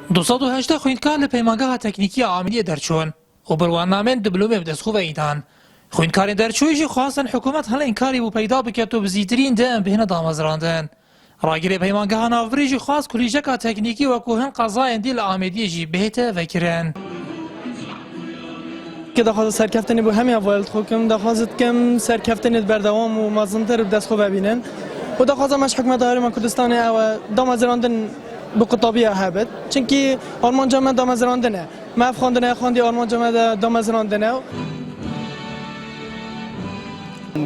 218 خوێندکار لە پەیمانگەها تەکنیکی ئامریە دەرچوون و بڕوانامێن دیبلۆمێ بەدەستخۆ ئیدان. خوێندکارێن دەرچوویشی خواستن حکوومەت هەڵەنکاری بوو پەیدا بکات و بزیترین دەم بهێنە دامەزراندن. ڕاگیرێ پەیمانگەها ناوبڕیژی خواست کولیژەکە تەکنیکی وەکو هەن قەزایەن دی لە ئامێدیەژی بهێتە ڤەکرێن. که دخواست سرکفتنی بو همه اول خوکم دخواست کم سرکفتنی بردوام و مازنتر بدست خوب ببینن و دخواست مش حکومت هرم کردستان او دامزراندن به قطبیه هبت چونکی آلمان جامعه دامزراندنه ما خواندن خواندی آلمان جامعه دامزراندنه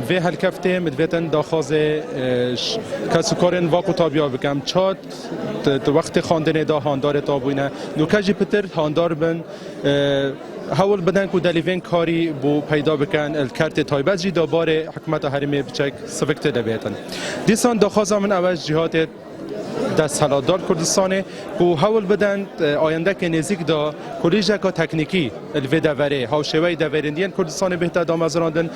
و هلکفته مدویتن داخواز کسکارن واقع تابیا بکم چات وقت خواندن دا هاندار تابوینه نوکجی پتر هاندار بن حول بدن کو دلیون کاری بو پیدا بکن الکارت تایبت جی دابار حکومت هرمی بچک سفکت دبیتن دیسان داخواز من اول جهات دست حلادار کردستانه کو حول بدن آینده که نزدیک دا کلیجه که تکنیکی الوی دوره هاوشوی دورندین کردستان بهتر دامزراندن.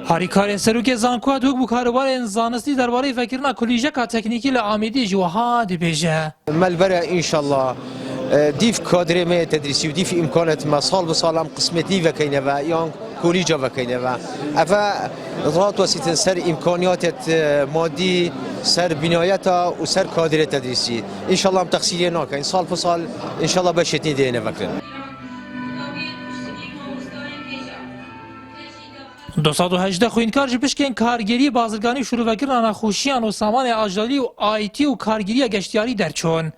هاریکارên serokê zankuwa dûk bû karûbarên zanistî derbarê vekirina kulîjeka teknîkî li Amêdiyê ji wiha dibêje. Melbere inşallah dîv kadrê me tedrîsî û dîv imkanet me sal bi sal em qismetî vekeyne ve yan kolîca vekeyne ve ev rat wesîtin ser imkaniyatê madî ser binayeta û ser kadrê tedrîsî inşallah em texsîliyê nakin sal bi sal inşallah beşetî dêne vekirin. 218 خوێندکار ji pişkên kargeriyê bazirganî şûrûvekirina nexweşiyan û samanê ajalî û IT û kargeriya geştyarî derçûn.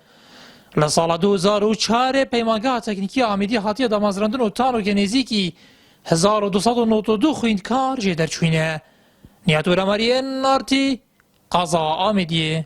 Li sala 2004 peymangeha teknîkî Amêdiyê hatiye damezrandin û tanokê nêzîkî 1292 خوێندکar jê derçûne. Nihat Weramariyê Nartî, Qaza Amêdiyê.